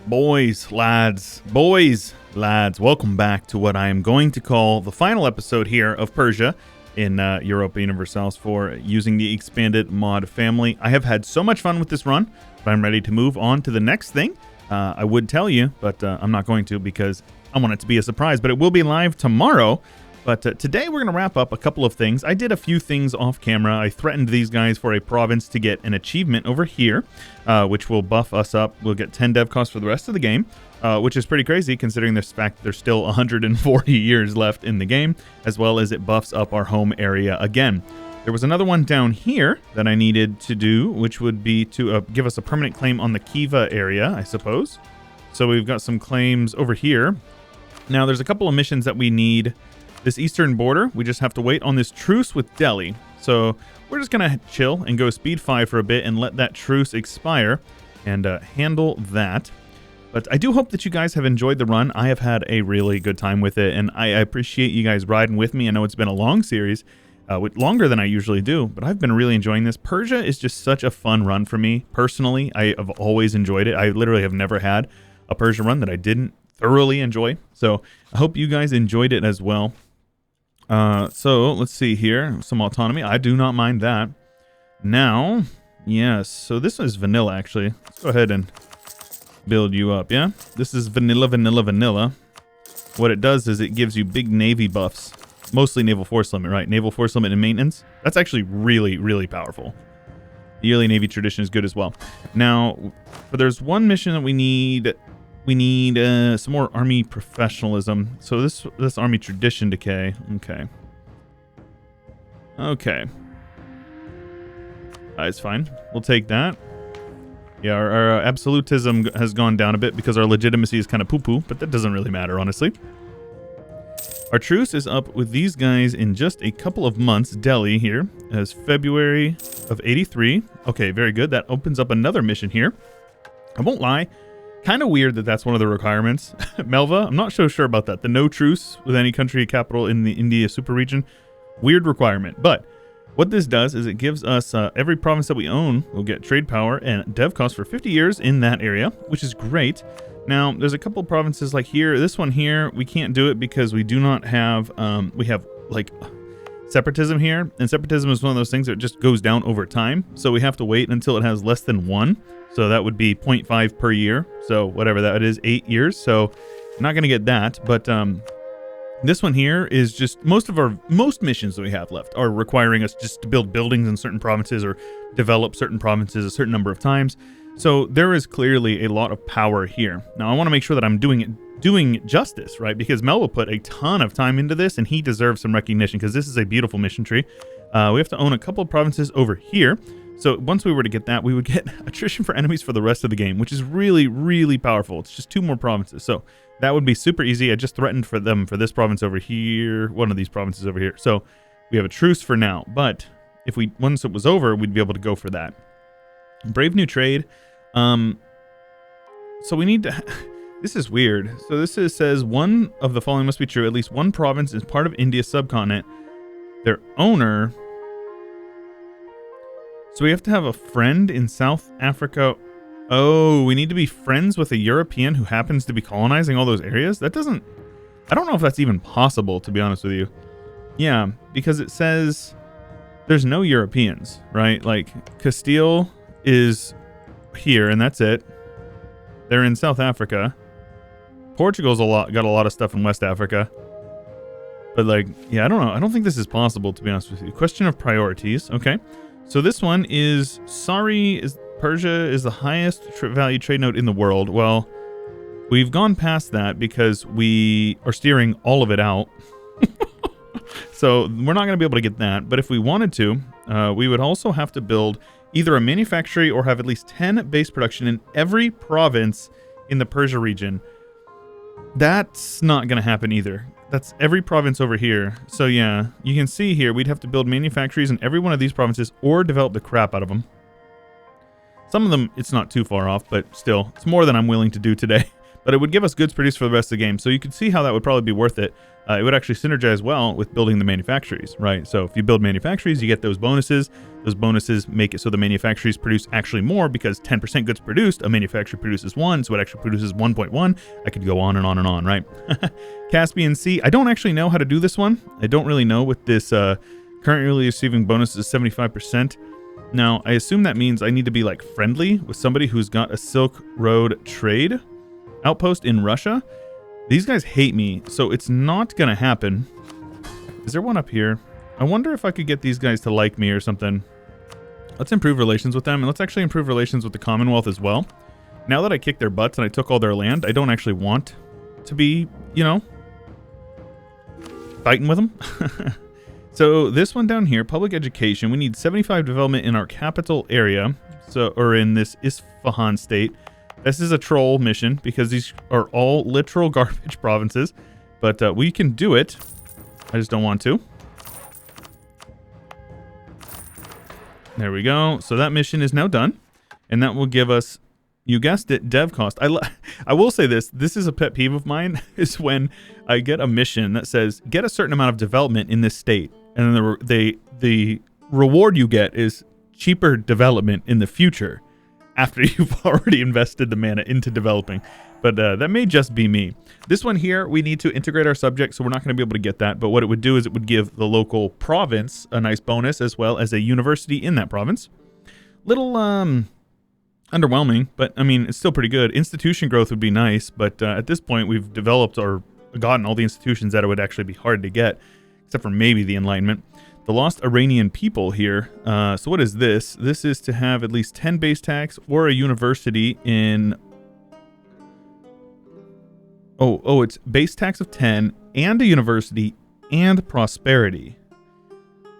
Boys, lads, welcome back to what I am going to call the final episode here of Persia in Europa Universalis IV using the expanded mod family. I have had so much fun with this run, but I'm ready to move on to the next thing. I would tell you, but I'm not going to because I want it to be a surprise, but it will be live tomorrow. But today we're going to wrap up a couple of things. I did a few things off camera. I threatened these guys for a province to get an achievement over here, which will buff us up. We'll get 10 dev costs for the rest of the game, which is pretty crazy considering this fact there's still 140 years left in the game, as well as it buffs up our home area again. There was another one down here that I needed to do, which would be to give us a permanent claim on the Kiva area, I suppose. So we've got some claims over here. Now there's a couple of missions that we need. This eastern border, we just have to wait on this truce with Delhi. So we're just going to chill and go speed 5 for a bit and let that truce expire and handle that. But I do hope that you guys have enjoyed the run. I have had a really good time with it, and I appreciate you guys riding with me. I know it's been a long series, longer than I usually do, but I've been really enjoying this. Persia is just such a fun run for me. Personally, I have always enjoyed it. I literally have never had a Persia run that I didn't thoroughly enjoy. So I hope you guys enjoyed it as well. So let's see here. Some autonomy. I do not mind that. Now, yes. So this is vanilla, actually. Let's go ahead and build you up, yeah? This is vanilla. What it does is it gives you big Navy buffs. Mostly naval force limit, right? Naval force limit and maintenance. That's actually really, really powerful. The yearly Navy tradition is good as well. Now, there's one mission that we need. We need some more army professionalism. So this army tradition decay. Okay. It's fine. We'll take that. Yeah, our absolutism has gone down a bit because our legitimacy is kind of poo-poo, but that doesn't really matter, honestly. Our truce is up with these guys in just a couple of months. Delhi here as February of 83. Okay, very good. That opens up another mission here. I won't lie. Kind of weird that that's one of the requirements. Melva, I'm not so sure about that. The no truce with any country capital in the India super region. Weird requirement. But what this does is it gives us every province that we own will get trade power and dev cost for 50 years in that area, which is great. Now, there's a couple provinces like here. This one here, we can't do it because we do not have, we have like separatism here. And separatism is one of those things that just goes down over time. So we have to wait until it has less than 1. So that would be 0.5 per year. So whatever that is, 8 years. So I'm not going to get that. But this one here is just most missions that we have left are requiring us just to build buildings in certain provinces or develop certain provinces a certain number of times. So there is clearly a lot of power here. Now I want to make sure that I'm doing justice, right? Because Mel will put a ton of time into this and he deserves some recognition because this is a beautiful mission tree. We have to own a couple of provinces over here. So once we were to get that, we would get attrition for enemies for the rest of the game, which is really, really powerful. It's just 2 more provinces. So that would be super easy. I just threatened for them for this province over here, one of these provinces over here. So we have a truce for now. But if once it was over, we'd be able to go for that. Brave new trade. So we need to... This is weird. So this says one of the following must be true. At least one province is part of India's subcontinent. Their owner... So we have to have a friend in South Africa. Oh, we need to be friends with a European who happens to be colonizing all those areas? That doesn't... I don't know if that's even possible, to be honest with you. Yeah, because it says there's no Europeans, right? Like, Castile is here, and that's it. They're in South Africa. Portugal's got a lot of stuff in West Africa. But, like, yeah, I don't know. I don't think this is possible, to be honest with you. Question of priorities. Okay. So this one is, Persia is the highest value trade node in the world. Well, we've gone past that because we are steering all of it out. So we're not going to be able to get that. But if we wanted to, we would also have to build either a manufactory or have at least 10 base production in every province in the Persia region. That's not going to happen either. That's every province over here. So yeah, you can see here, we'd have to build manufactories in every one of these provinces or develop the crap out of them. Some of them, it's not too far off, but still, it's more than I'm willing to do today. but it would give us goods produced for the rest of the game. So you could see how that would probably be worth it. It would actually synergize well with building the manufactories, right? So if you build manufactories, you get those bonuses. Those bonuses make it so the manufactories produce actually more, because 10% goods produced, a manufacturer produces 1, so it actually produces 1.1. I could go on and on and on, right? Caspian Sea. I don't actually know how to do this one. I don't really know with this currently receiving bonuses 75%. Now, I assume that means I need to be like friendly with somebody who's got a Silk Road trade outpost in Russia. These guys hate me, so it's not going to happen. Is there one up here? I wonder if I could get these guys to like me or something. Let's improve relations with them, and let's actually improve relations with the Commonwealth as well. Now that I kicked their butts and I took all their land, I don't actually want to be, you know, fighting with them. So this one down here, public education, we need 75 development in our capital area, so, or in this Isfahan state. This is a troll mission because these are all literal garbage provinces, but we can do it. I just don't want to. There we go. So that mission is now done, and that will give us, you guessed it, dev cost. I will say this. This is a pet peeve of mine, is when I get a mission that says, get a certain amount of development in this state, and then the reward you get is cheaper development in the future, after you've already invested the mana into developing. But that may just be me. This one here, we need to integrate our subject, so we're not going to be able to get that. But what it would do is it would give the local province a nice bonus, as well as a university in that province. Little underwhelming, but I mean, it's still pretty good. Institution growth would be nice, but at this point, we've developed or gotten all the institutions that it would actually be hard to get, except for maybe the Enlightenment. The Lost Iranian People here. So what is this? This is to have at least 10 base tax or a university in... Oh, it's base tax of 10 and a university and prosperity.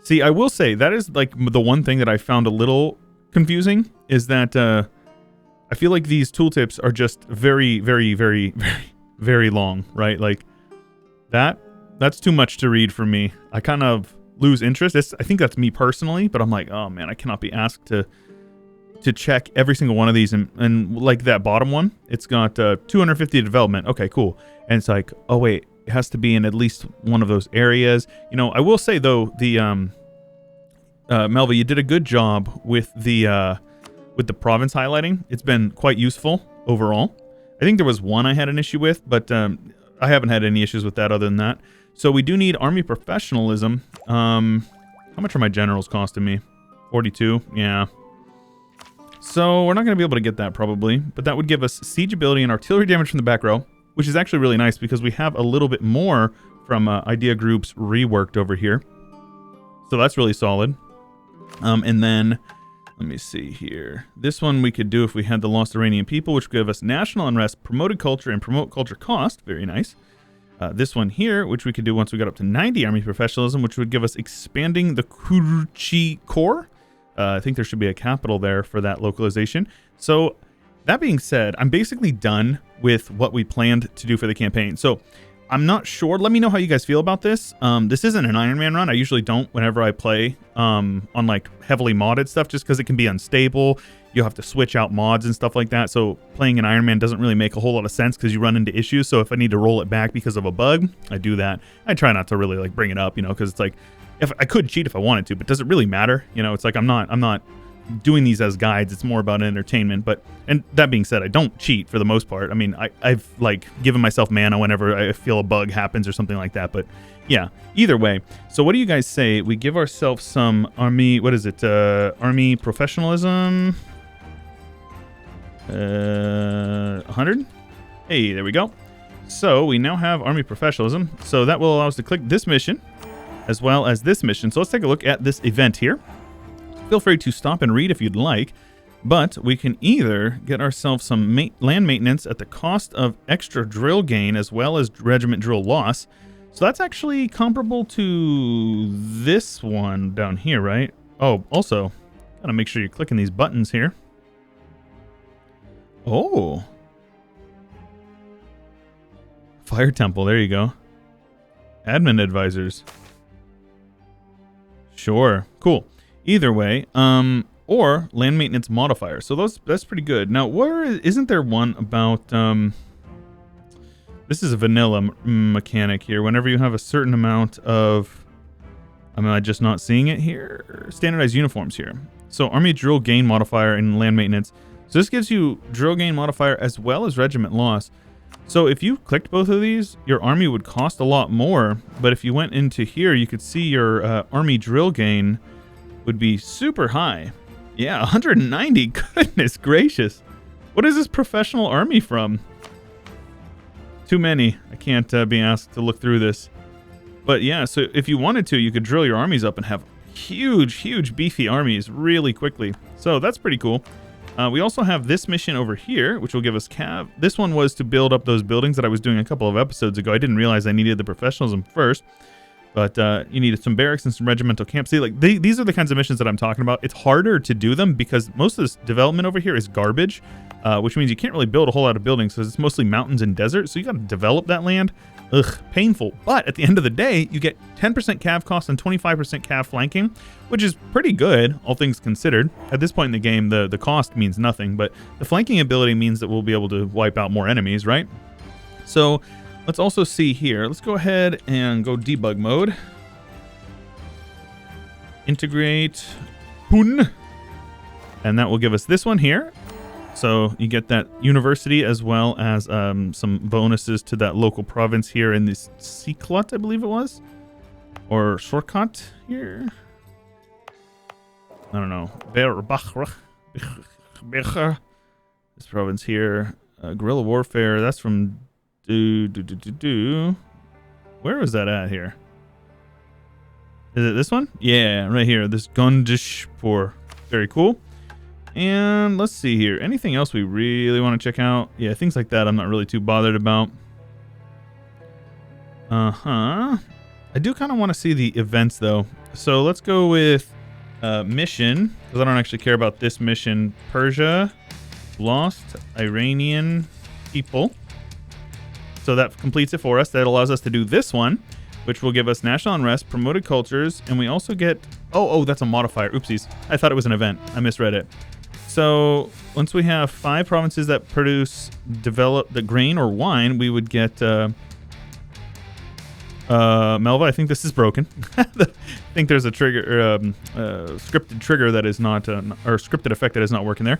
See, I will say that is like the one thing that I found a little confusing, is that I feel like these tooltips are just very, very, very, very, very long, right? Like that's too much to read for me. I kind of lose interest. I think that's me personally, but I'm like, oh man, I cannot be asked to check every single one of these, and like that bottom one, it's got 250 development. Okay, cool. And it's like, oh wait, it has to be in at least one of those areas. You know, I will say though, the Melva, you did a good job with the province highlighting. It's been quite useful overall. I think there was one I had an issue with, but I haven't had any issues with that other than that. So we do need army professionalism. How much are my generals costing me? 42. Yeah. So we're not going to be able to get that probably, but that would give us siege ability and artillery damage from the back row, which is actually really nice because we have a little bit more from idea groups reworked over here. So that's really solid. And then let me see here. This one we could do if we had the Lost Iranian People, which would give us national unrest, promoted culture, and promote culture cost. Very nice. This one here, which we could do once we got up to 90 army professionalism, which would give us expanding the Kurchi core. I think there should be a capital there for that localization. So that being said, I'm basically done with what we planned to do for the campaign. So I'm not sure. Let me know how you guys feel about this. This isn't an Iron Man run. I usually don't whenever I play on like heavily modded stuff, just because it can be unstable. You'll have to switch out mods and stuff like that. So playing an Iron Man doesn't really make a whole lot of sense because you run into issues. So if I need to roll it back because of a bug, I do that. I try not to really like bring it up, you know, because it's like, if I could cheat if I wanted to, but does it really matter? You know, it's like I'm not doing these as guides. It's more about entertainment. But, and that being said, I don't cheat for the most part. I mean, I've like given myself mana whenever I feel a bug happens or something like that. But yeah, either way. So what do you guys say? We give ourselves some army, what is it? Army professionalism. 100. Hey, there we go. So we now have army professionalism. So that will allow us to click this mission as well as this mission. So let's take a look at this event here. Feel free to stop and read if you'd like, but we can either get ourselves some land maintenance at the cost of extra drill gain as well as regiment drill loss. So that's actually comparable to this one down here, right? Oh, also, gotta make sure you're clicking these buttons here. Oh. Fire Temple, there you go. Admin advisors. Sure, cool. Either way, or land maintenance modifier. So that's pretty good. Now, isn't there one about This is a vanilla mechanic here. Whenever you have a certain amount of... Am I just not seeing it here? Standardized uniforms here. So army drill gain modifier and land maintenance. So this gives you drill gain modifier as well as regiment loss. So if you clicked both of these, your army would cost a lot more. But if you went into here, you could see your army drill gain would be super high. Yeah, 190. Goodness gracious. What is this professional army from? Too many. I can't be asked to look through this. But yeah, so if you wanted to, you could drill your armies up and have huge beefy armies really quickly. So that's pretty cool. We also have this mission over here, which will give us cav. This one was to build up those buildings that I was doing a couple of episodes ago. I didn't realize I needed the professionalism first. But you needed some barracks and some regimental camps. See, like these are the kinds of missions that I'm talking about. It's harder to do them because most of this development over here is garbage, which means you can't really build a whole lot of buildings because it's mostly mountains and desert. So you got to develop that land. Ugh, painful. But at the end of the day, you get 10% cav cost and 25% cav flanking, which is pretty good, all things considered. At this point in the game, the cost means nothing, but the flanking ability means that we'll be able to wipe out more enemies, right? So... let's also see here. Let's go ahead and go debug mode. Integrate. Pun. And that will give us this one here. So you get that university as well as some bonuses to that local province here in this Siklat, I believe it was. Or Shortcut here. I don't know. This province here. Guerrilla warfare. That's from... Where was that at here? Is it this one? Yeah, right here. This Gundishpur. Very cool. And let's see here. Anything else we really want to check out? Yeah, things like that I'm not really too bothered about. I do kind of want to see the events, though. So let's go with mission, because I don't actually care about this mission. Persia, lost Iranian people. So that completes it for us. That allows us to do this one, which will give us national unrest, promoted cultures, and we also get... Oh, that's a modifier. Oopsies. I thought it was an event. I misread it. So once we have 5 provinces that develop the grain or wine, we would get... Melva, I think this is broken. I think there's a trigger, scripted trigger that is not... or scripted effect that is not working there.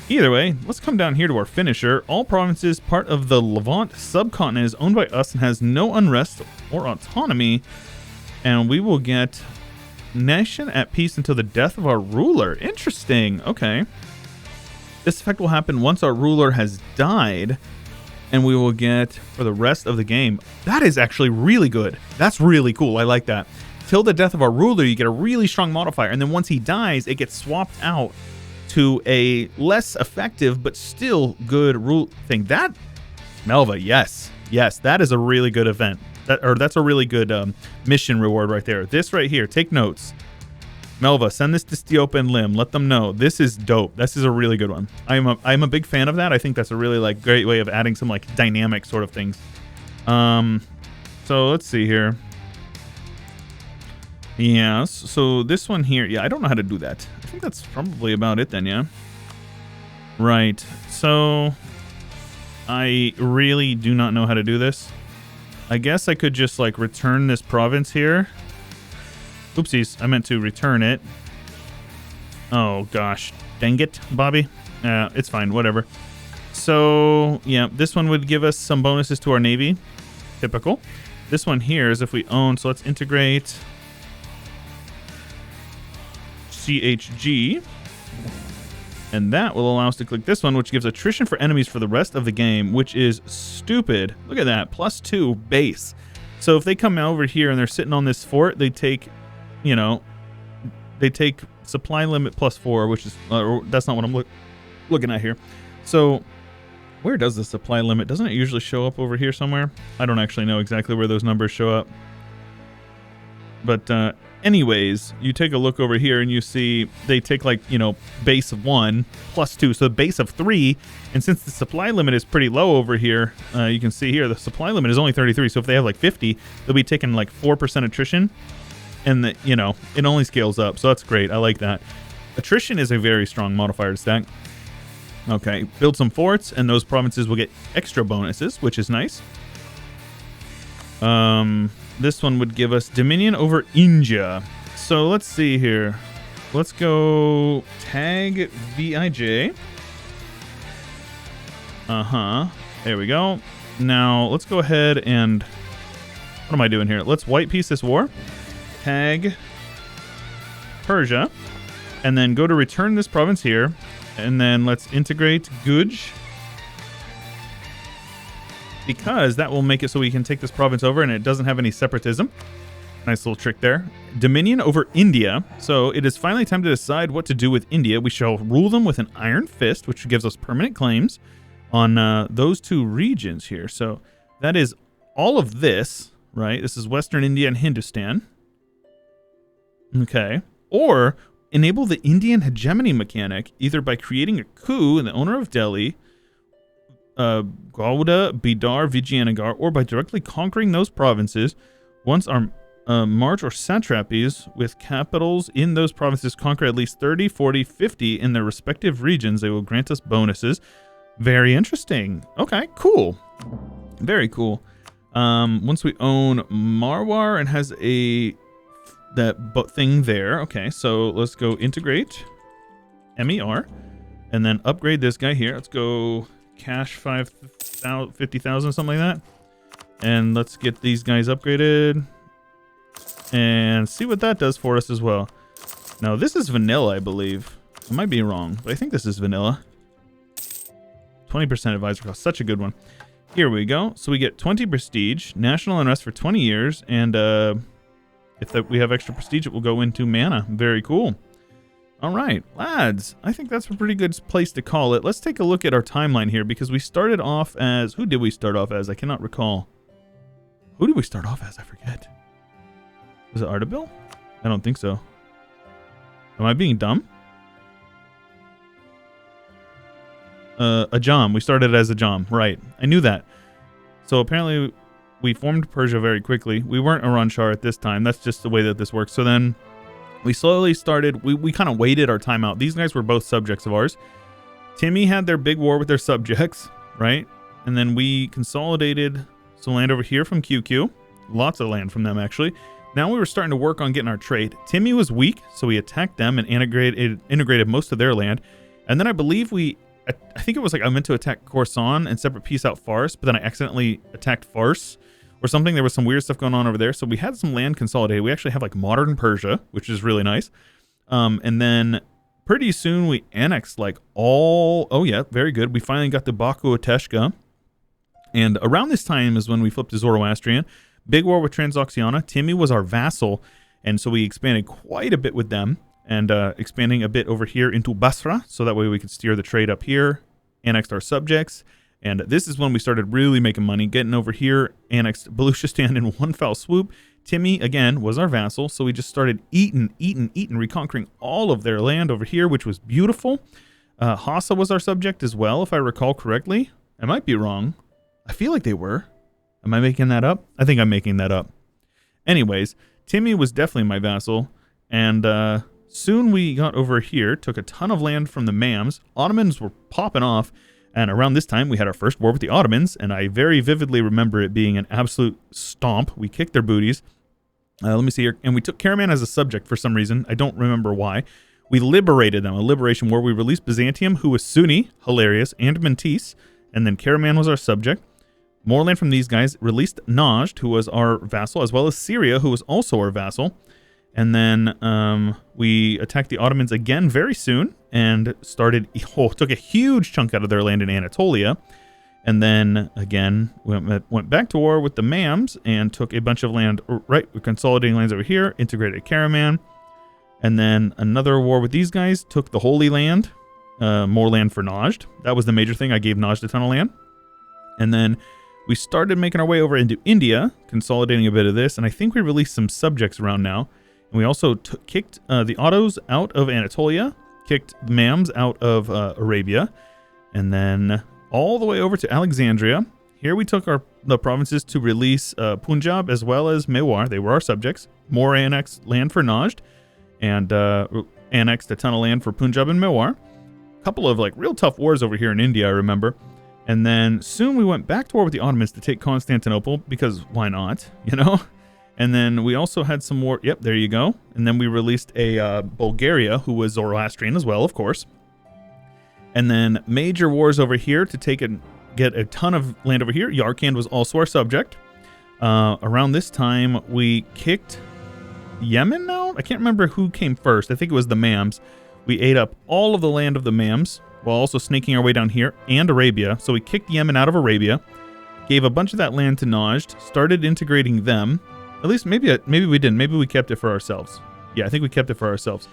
Either way, let's come down here to our finisher. All provinces part of the Levant subcontinent is owned by us and has no unrest or autonomy. And we will get nation at peace until the death of our ruler. Interesting. Okay. This effect will happen once our ruler has died. And we will get for the rest of the game. That is actually really good. That's really cool. I like that. Till the death of our ruler, you get a really strong modifier. And then once he dies, it gets swapped out to a less effective but still good rule thing. That Melva, yes, that is a really good event. That's a really good mission reward right there. This right here, take notes. Melva, send this to Stiopa and Lim. Let them know this is dope. This is a really good one. I'm a big fan of that. I think that's a really great way of adding some dynamic sort of things. So let's see here. Yes, so this one here, yeah, I don't know how to do that. I think that's probably about it then, yeah? Right, so I really do not know how to do this. I guess I could just return this province here. Oopsies, I meant to return it. Oh gosh, dang it, Bobby. It's fine, whatever. So, yeah, this one would give us some bonuses to our navy. Typical. This one here is if we own, so let's integrate... CHG, and that will allow us to click this one, which gives attrition for enemies for the rest of the game, which is stupid. Look at that, +2 base. So if they come over here and they're sitting on this fort, they take, they take supply limit +4, which is that's not what I'm looking at here. So where does the supply limit? Doesn't it usually show up over here somewhere? I don't actually know exactly where those numbers show up. But anyways, you take a look over here and you see they take base of 1 +2, so base of 3. And since the supply limit is pretty low over here, you can see here the supply limit is only 33. So if they have 50, they'll be taking 4% attrition, and it only scales up. So that's great. I like that. Attrition is a very strong modifier to stack. Okay, build some forts, and those provinces will get extra bonuses, which is nice. This one would give us dominion over India. So let's see here. Let's go tag VIJ. There we go. Now let's go ahead and what am I doing here? Let's white piece this war. Tag Persia. And then go to return this province here. And then let's integrate Guj. Because that will make it so we can take this province over and it doesn't have any separatism. Nice little trick there. Dominion over India. So it is finally time to decide what to do with India. We shall rule them with an iron fist, which gives us permanent claims on those two regions here. So that is all of this, right? This is Western India and Hindustan. Okay. Or enable the Indian hegemony mechanic either by creating a coup in the owner of Delhi, Gauda, Bidar, Vijayanagar, or by directly conquering those provinces. Once our March or satrapies with capitals in those provinces conquer at least 30, 40, 50 in their respective regions, they will grant us bonuses. Very interesting. Okay, cool. Very cool. Once we own Marwar and has that thing there. Okay, so let's go integrate MER and then upgrade this guy here. Let's go cash 50,000, something like that. And let's get these guys upgraded and see what that does for us as well. Now, this is vanilla, I believe. I might be wrong, but I think this is vanilla. 20% advisor cost, such a good one. Here we go. So we get 20 prestige, national unrest for 20 years, and if we have extra prestige, it will go into mana. Very cool. All right, lads, I think that's a pretty good place to call it. Let's take a look at our timeline here, because we started off as... Who did we start off as? I cannot recall. Who did we start off as? I forget. Was it Ardabil? I don't think so. Am I being dumb? Ajam. We started as Ajam. Right. I knew that. So apparently we formed Persia very quickly. We weren't Iran-Shah at this time. That's just the way that this works. So then we slowly started... We kind of waited our time out. These guys were both subjects of ours. Timmy had their big war with their subjects, right? And then we consolidated some land over here from QQ. Lots of land from them, actually. Now we were starting to work on getting our trade. Timmy was weak, so we attacked them and integrated most of their land. And then I believe I think it was like I meant to attack Khorasan and separate piece out Fars, but then I accidentally attacked Fars or something. There was some weird stuff going on over there. So we had some land consolidated. We actually have like modern Persia, which is really nice. And then pretty soon we annexed like all... Oh yeah, very good. We finally got the Baku Ateshka. And around this time is when we flipped to Zoroastrian. Big war with Transoxiana. Timmy was our vassal, and so we expanded quite a bit with them, and expanding a bit over here into Basra, so that way we could steer the trade up here, annexed our subjects, and this is when we started really making money, getting over here, annexed Baluchistan in one foul swoop. Timmy, again, was our vassal, so we just started eating, reconquering all of their land over here, which was beautiful. Hassa was our subject as well, if I recall correctly. I might be wrong. I feel like they were. Am I making that up? I think I'm making that up. Anyways, Timmy was definitely my vassal, and soon we got over here, took a ton of land from the Mams. Ottomans were popping off, and around this time we had our first war with the Ottomans, and I very vividly remember it being an absolute stomp. We kicked their booties. Let me see here. And we took Karaman as a subject for some reason. I don't remember why. We liberated them, a liberation war. We released Byzantium, who was Sunni, hilarious, and Menteis, and then Karaman was our subject. More land from these guys. Released Najd, who was our vassal, as well as Syria, who was also our vassal. And then we attacked the Ottomans again very soon and took a huge chunk out of their land in Anatolia. And then, again, went back to war with the Mams and took a bunch of land. Right, we're consolidating lands over here, integrated Karaman. And then another war with these guys, took the Holy Land, more land for Najd. That was the major thing. I gave Najd a ton of land. And then we started making our way over into India, consolidating a bit of this, and I think we released some subjects around now. And we also kicked the Ottos out of Anatolia, kicked the Mams out of Arabia, and then all the way over to Alexandria. Here we took the provinces to release Punjab as well as Mewar. They were our subjects. More annexed land for Najd, and annexed a ton of land for Punjab and Mewar. A couple of like real tough wars over here in India, I remember. And then soon we went back to war with the Ottomans to take Constantinople, because why not, you know? And then we also had some war. Yep, there you go. And then we released a Bulgaria, who was Zoroastrian as well, of course. And then major wars over here to get a ton of land over here. Yarkand was also our subject. Around this time, we kicked Yemen out? I can't remember who came first. I think it was the Mams. We ate up all of the land of the Mams while also snaking our way down here, and Arabia. So we kicked Yemen out of Arabia, gave a bunch of that land to Najd, started integrating them. At least maybe we didn't. Maybe we kept it for ourselves. Yeah, I think we kept it for ourselves.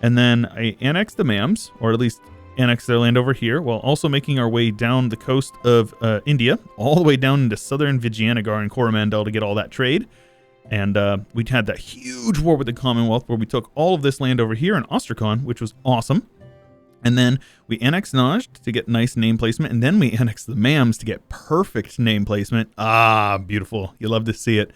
And then I annexed the Mams, or at least annexed their land over here, while also making our way down the coast of India, all the way down into southern Vijayanagar and Coromandel to get all that trade. And we had that huge war with the Commonwealth where we took all of this land over here in Astrakhan, which was awesome. And then we annexed Najd to get nice name placement, and then we annexed the Mams to get perfect name placement. Ah, beautiful. You love to see it.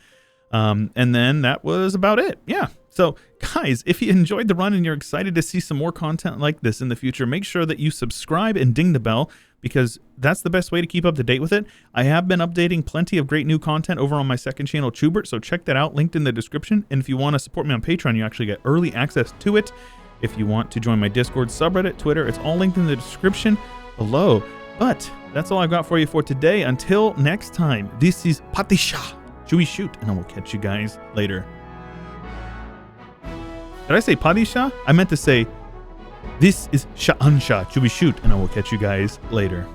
And then that was about it. Yeah. So guys, if you enjoyed the run and you're excited to see some more content like this in the future, make sure that you subscribe and ding the bell, because that's the best way to keep up to date with it. I have been updating plenty of great new content over on my second channel, Chewyshoot, so check that out, linked in the description. And if you want to support me on Patreon, you actually get early access to it. If you want to join my Discord, subreddit, Twitter, it's all linked in the description below. But that's all I've got for you for today. Until next time, this is Padishah Chewyshoot, and I will catch you guys later. Did I say Padishah? I meant to say, this is Sha'ansha Chewyshoot, and I will catch you guys later.